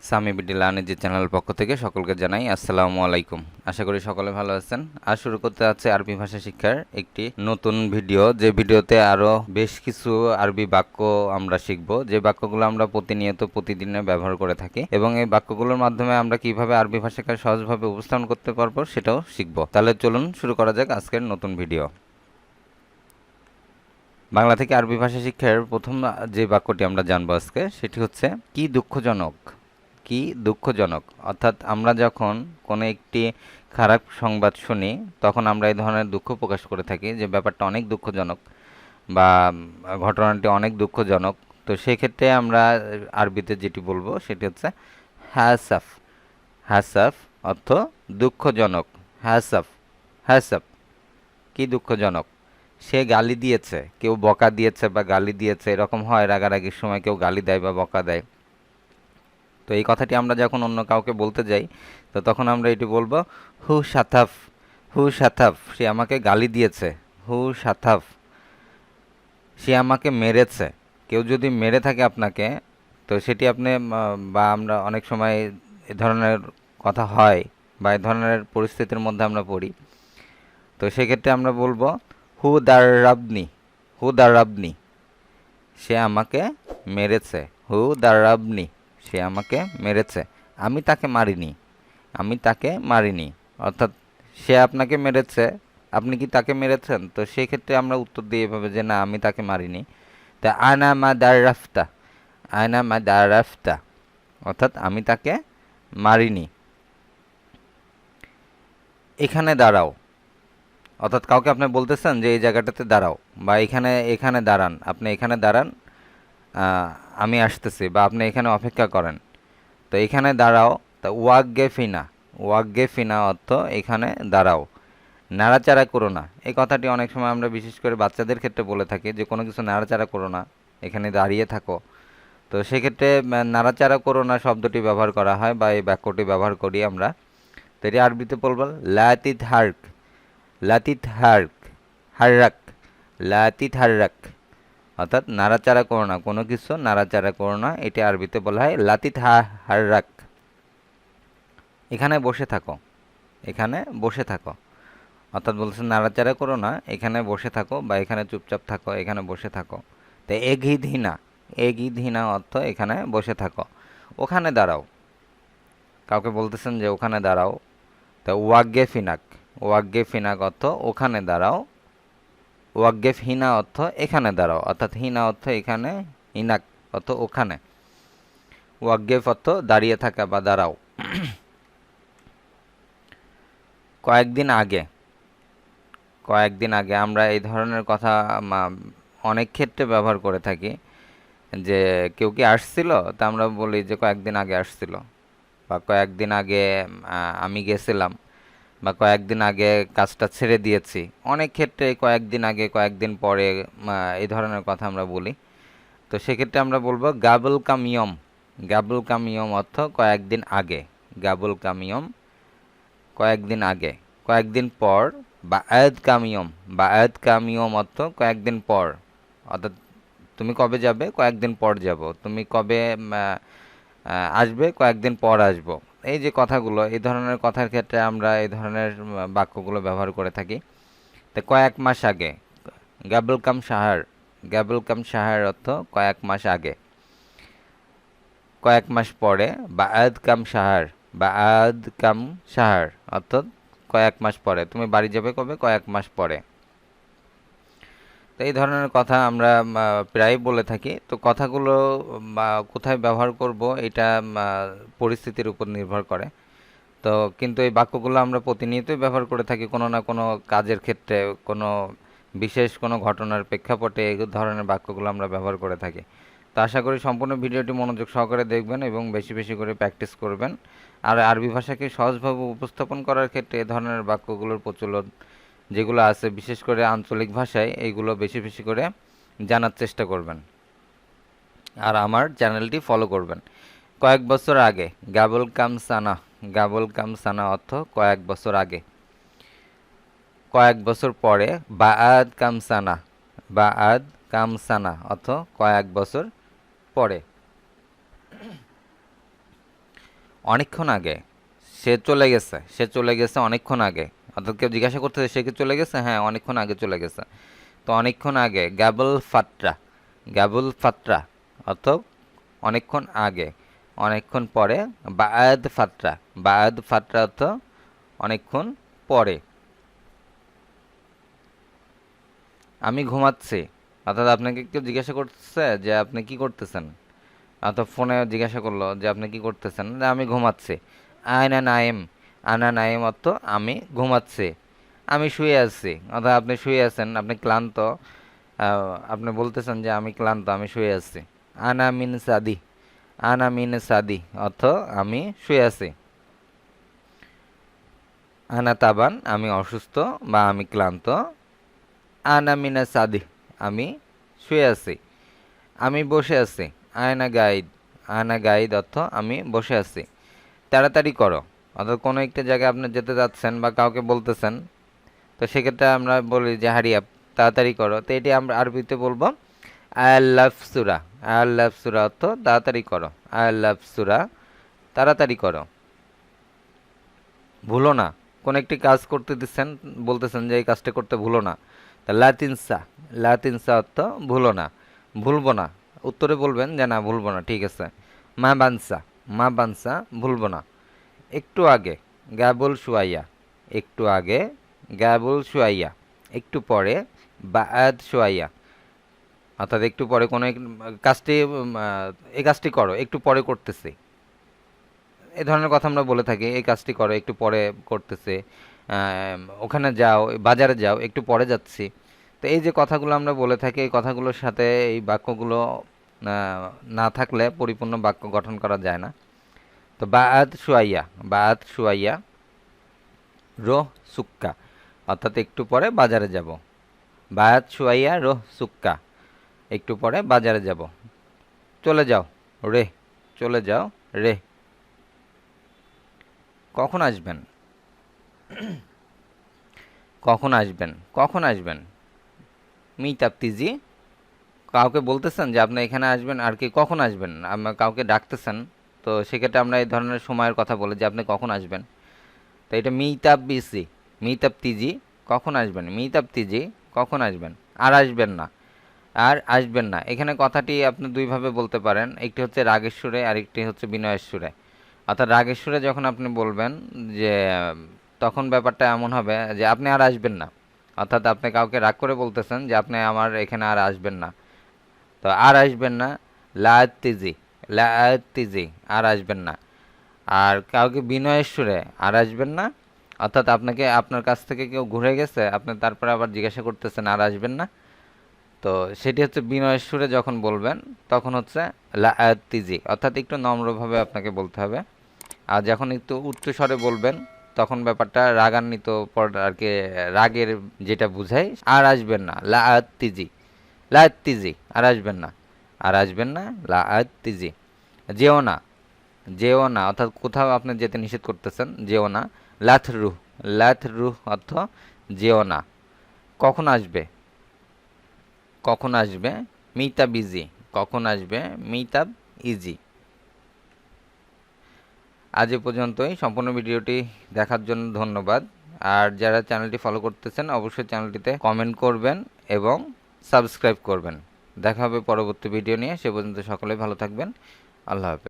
সামি বিডিলানের যে চ্যানেলের পক্ষ থেকে সকলকে জানাই আসসালামু আলাইকুম। আশা করি সকলে ভালো আছেন। আজ শুরু করতে যাচ্ছে আরবি ভাষা শিক্ষার একটি নতুন ভিডিও, যে ভিডিওতে আরও বেশ কিছু আরবি বাক্য আমরা শিখব, যে বাক্যগুলো আমরা প্রতিনিয়ত প্রতিদিনে ব্যবহার করে থাকি, এবং এই বাক্যগুলোর মাধ্যমে আমরা কিভাবে আরবি ভাষাকে সহজভাবে উপস্থাপন করতে পারবো সেটাও শিখব। তাহলে চলুন শুরু করা যাক আজকের নতুন ভিডিও। বাংলা থেকে আরবি ভাষা শিক্ষার প্রথম যে বাক্যটি আমরা জানবো আজকে, সেটি হচ্ছে কি দুঃখজনক। কি দুঃখজনক অর্থাৎ আমরা যখন কোনো একটি খারাপ সংবাদ শুনি তখন আমরা এই ধরনের দুঃখ প্রকাশ করে থাকি যে ব্যাপারটা অনেক দুঃখজনক বা ঘটনাটি অনেক দুঃখজনক। তো সেক্ষেত্রে আমরা আরবিতে যেটি বলবো সেটি হচ্ছে হ্যাসাফ। হ্যাসাফ অর্থ দুঃখজনক। হ্যাসাফ, হ্যাসাফ কি দুঃখজনক। সে গালি দিয়েছে, কেউ বকা দিয়েছে বা গালি দিয়েছে, এরকম হয় রাগারাগির সময় কেউ গালি দেয় বা বকা দেয়। তো এই কথাটি আমরা যখন অন্য কাউকে বলতে যাই তো তখন আমরা এটি বলবো হু সাথাফ। হু সাথাফ, সে আমাকে গালি দিয়েছে। হু সাথাফ, সে আমাকে মেরেছে। কেউ যদি মেরে থাকে আপনাকে, তো সেটি আপনি বা আমরা অনেক সময় এ ধরনের কথা হয় বা এ ধরনের পরিস্থিতির মধ্যে আমরা পড়ি। তো সেক্ষেত্রে আমরা বলবো হু দাররাবনি। হু দাররাবনি, সে আমাকে মেরেছে। হু দাররাবনি, সে আমাকে মেরেছে। আমি তাকে মারিনি। আমি তাকে মারিনি অর্থাৎ সে আপনাকে মেরেছে, আপনি কি তাকে মেরেছেন? তো সেই ক্ষেত্রে আমরা উত্তর দিই এভাবে যে না, আমি তাকে মারিনি। তা আনা মা দাররাফতা। আয়না মা দাররাফতা অর্থাৎ আমি তাকে মারিনি। এখানে দাঁড়াও অর্থাৎ কাউকে আপনি বলতেছেন যে এই জায়গাটাতে দাঁড়াও বা এখানে এখানে দাঁড়ান, আপনি এখানে দাঁড়ান, আমি আসতেছি, বা আপনি এখানে অপেক্ষা করেন। তো এখানে দাঁড়াও, তা ওয়াগ্গে ফিনা। ওয়াগ্গে ফিনা অর্থ এখানে দাঁড়াও। নাড়াচাড়া করো না, এই কথাটি অনেক সময় আমরা বিশেষ করে বাচ্চাদের ক্ষেত্রে বলে থাকি যে কোনো কিছু নাড়াচাড়া করো না, এখানে দাঁড়িয়ে থাকো। তো সেক্ষেত্রে নাড়াচাড়া করো না শব্দটি ব্যবহার করা হয় বা এই বাক্যটি ব্যবহার করি আমরা। তো এটি আরবিতে বলবো লাতিত হার্ক। লাতিত হার্ক, হার্রাক। লাতিত হার্রাক অর্থাৎ নাড়াচাড়া করো না, কোনো কিছু নাড়াচাড়া করো না, এটি আরবিতে বলা হয় লাতিত হার্রাক। এখানে বসে থাকো। এখানে বসে থাকো অর্থাৎ বলছে নাড়াচাড়া করো না, এখানে বসে থাকো বা এখানে চুপচাপ থাকো, এখানে বসে থাকো। তো এগিধীনা। এগিধীনা অর্থ এখানে বসে থাকো। ওখানে দাঁড়াও, কাউকে বলতেছেন যে ওখানে দাঁড়াও। তো ওয়াগ্গে ফিনাক। ওয়াগ্গে ফিনাক অর্থ ওখানে দাঁড়াও। ওয়াগ্গেফ হিনা অর্থ এখানে দাঁড়াও, অর্থাৎ হিনা অর্থ এখানে, হিনাক অর্থ ওখানে। ওয়াগ্গেফ অর্থ দাঁড়িয়ে থাকা বা দাঁড়াও। কয়েকদিন আগে। কয়েকদিন আগে আমরা এই ধরনের কথা অনেক ক্ষেত্রে ব্যবহার করে থাকি যে কেউ কি আসছিল, তা আমরা বলি যে কয়েকদিন আগে আসছিল, বা কয়েকদিন আগে আমি গেছিলাম, বা কয়েকদিন আগে কাজটা ছেড়ে দিয়েছি। অনেক ক্ষেত্রে কয়েকদিন আগে, কয়েকদিন পরে এই ধরনের কথা আমরা বলি। তো সেক্ষেত্রে আমরা বলবো গাবল কামিয়ম। গাবল কামিয়ম অর্থ কয়েকদিন আগে। গাবল কামিয়ম কয়েকদিন আগে। কয়েকদিন পর বা আয়াদ কামিয়ম। বা আয়াদ কামিয়ম অর্থ কয়েকদিন পর, অর্থাৎ তুমি কবে যাবে? কয়েকদিন পর যাব। তুমি কবে আসবে? কয়েকদিন পর আসবো। এই যে কথাগুলো, এই ধরনের কথার ক্ষেত্রে আমরা এই ধরনের বাক্যগুলো ব্যবহার করে থাকি। তো কয়েক মাস আগে, গাবল কাম শাহার। গাবল কাম শাহার অর্থ কয়েক মাস আগে। কয়েক মাস পরে বা আদ কাম শাহার। বা আদ কাম শাহার অর্থাৎ কয়েক মাস পরে। তুমি বাড়ি যাবে কবে? কয়েক মাস পরে। তো এই ধরনের কথা আমরা প্রায় বলে থাকি। তো কথাগুলো কোথায় ব্যবহার করব এটা পরিস্থিতির উপর নির্ভর করে। তো কিন্তু এই বাক্যগুলো আমরা প্রতিনিয়তই ব্যবহার করে থাকি কোনো না কোনো কাজের ক্ষেত্রে, কোনো বিশেষ কোনো ঘটনার প্রেক্ষাপটে এই ধরনের বাক্যগুলো আমরা ব্যবহার করে থাকি। তো আশা করি সম্পূর্ণ ভিডিওটি মনোযোগ সহকারে দেখবেন এবং বেশি বেশি করে প্র্যাকটিস করবেন। আর আরবি ভাষাকে সহজভাবে উপস্থাপন করার ক্ষেত্রে এ ধরনের বাক্যগুলোর প্রচলন যেগুলো আছে, বিশেষ করে আঞ্চলিক ভাষায়, এইগুলো বেশি বেশি করে জানার চেষ্টা করবেন। আর আমার চ্যানেলটি ফলো করবেন। কয়েক বছর আগে, গাবল কাম সানা। গাবল কাম সানা অর্থ কয়েক বছর আগে। কয়েক বছর পরে বাআদ কাম সানা। বাআদ কাম সানা অর্থ কয়েক বছর পরে। অনেকক্ষণ আগে, সে চলে গেছে, সে চলে গেছে অনেকক্ষণ আগে। অর্থাৎ কেউ জিজ্ঞাসা করতেছে সে কি চলে গেছে, হ্যাঁ অনেকক্ষণ আগে চলে গেছে। তো অনেকক্ষণ আগে গ্যাবল ফাত্রা, গ্যাবল ফাত্রা অর্থ অনেকক্ষণ আগে। অনেকক্ষণ পরে বায়াদ ফাত্রা, বায়াদ ফাত্রা অর্থ অনেকক্ষণ পরে। আমি ঘুমাচ্ছি, অর্থাৎ আপনাকে কেউ জিজ্ঞাসা করতেছে যে আপনি কি করতেছেন, অর্থাৎ ফোনে জিজ্ঞাসা করলো যে আপনি কি করতেছেন, যে আমি ঘুমাচ্ছি। আয়না নাইম, আনা নাইম অর্থ আমি ঘুমাচ্ছি, আমি শুয়ে আছি, অর্থাৎ আপনি শুয়ে আছেন, আপনি ক্লান্ত, আপনি বলতেছেন যে আমি ক্লান্ত, আমি শুয়ে আছি। আনা মিন সাদি, আনা মিন সাদি অর্থ আমি শুয়ে আছি। আনা তাবান আমি অসুস্থ বা আমি ক্লান্ত। আনা মিনা সাদি আমি শুয়ে আছি। আমি বসে আছি, আয়না গাইড, আয়না গাইড অর্থ আমি বসে আছি। তাড়াতাড়ি করো, অর্থাৎ কোনো একটা জায়গায় আপনি যেতে যাচ্ছেন বা কাউকে বলতেছেন, তো সেক্ষেত্রে আমরা বলি যে হারি আপ, তাড়াতাড়ি করো। তো এটি আমরা আরবিতে বলবো আল্লাফ সুরা, আল্লাফ সুরা অর্থ তাড়াতাড়ি করো, আল্লাফ সুরা তাড়াতাড়ি করো। ভুলো না, কোনো একটি কাজ করতে দিচ্ছেন, বলতেছেন যে এই কাজটা করতে ভুলো না। তা লাতিনসা, লাতিনসা অর্থ ভুলো না, ভুলবো না। উত্তরে বলবেন যে না ভুলবো না, ঠিক আছে। মা বানসা, মা বানসা ভুলবো না। একটু আগে গাবুল শুয়াইয়া, একটু আগে গাবুল শুয়াইয়া, একটু পরে বায়াদ শুয়াইয়া, অর্থাৎ একটু পরে কোনো কাজটি এই কাজটি করো, একটু পরে করতেছি, এই ধরনের কথা আমরা বলে থাকি। এই কাজটি করো, একটু পরে করতেছে। ওখানে যাও, বাজারে যাও, একটু পরে যাচ্ছি। তো এই যে কথাগুলো আমরা বলে থাকি, এই কথাগুলোর সাথে এই বাক্যগুলো না থাকলে পরিপূর্ণ বাক্য গঠন করা যায় না। তো বায়াত শুয়াইয়া, বায়াত শুয়াইয়া, রোহ সুক্কা অর্থাৎ একটু পরে বাজারে যাব। বায়াত শুয়াইয়া রোহ সুক্কা, একটু পরে বাজারে যাব। চলে যাও রে, চলে যাও রে। কখন আসবেন, কখন আসবেন, কখন আসবেন। মিতাপ্তিজি, কাউকে বলতেছেন যে আপনি এখানে আসবেন আর কি কখন আসবেন, কাউকে ডাকতেছেন। তো সেক্ষেত্রে আমরা এই ধরনের সময়ের কথা বলি যে আপনি কখন আসবেন। তো এটা মিতাব বিসি, মিতাব তিজি কখন আসবেন, মিতাব তিজি কখন আসবেন। আর আসবেন না, আর আসবেন না। এখানে কথাটি আপনি দুইভাবে বলতে পারেন, একটি হচ্ছে রাগের সুরে আর একটি হচ্ছে বিনয়ের সুরে। অর্থাৎ রাগের সুরে যখন আপনি বলবেন যে তখন ব্যাপারটা এমন হবে যে আপনি আর আসবেন না, অর্থাৎ আপনি কাউকে রাগ করে বলতেছেন যে আপনি আমার এখানে আর আসবেন না। তো আর আসবেন না, লাআত তিজি, লাআত তিজি আর আসবেন না। আর কাউকে বিনয়ের সুরে আর আসবেন না, অর্থাৎ আপনাকে আপনার কাছ থেকে কেউ ঘুরে গেছে, আপনি তারপরে আবার জিজ্ঞাসা করতেছেন আর আসবেন না। তো সেটি হচ্ছে বিনয়ের সুরে যখন বলবেন তখন হচ্ছে লাআত তিজি, অর্থাৎ একটু নম্রভাবে আপনাকে বলতে হবে। আর যখন একটু উচ্চ স্বরে বলবেন তখন ব্যাপারটা রাগান্বিত আর কি, রাগের যেটা বুঝায়। আর আসবেন না, লাআত তিজি, লাআত তিজি আর আসবেন না, আর আসবেন না, লাআত তিজি। যেও না, যেও না অর্থাৎ কোথাও আপনি যেতে নিষেধ করতেছেন, যেও না। লাথ রুহ, লাথ রুহ অর্থ যেও না। কখন আসবে, কখন আসবে। মিতাব ইজি, কখন আসবে, মিতাব ইজি। আজ এ পর্যন্তই। সম্পূর্ণ ভিডিওটি দেখার জন্য ধন্যবাদ। আর যারা চ্যানেলটি ফলো করতেছেন অবশ্যই চ্যানেলটিতে কমেন্ট করবেন এবং সাবস্ক্রাইব করবেন। দেখা হবে পরবর্তী ভিডিও নিয়ে, সে পর্যন্ত সকলে ভালো থাকবেন। আল্লাহ হাফেজ।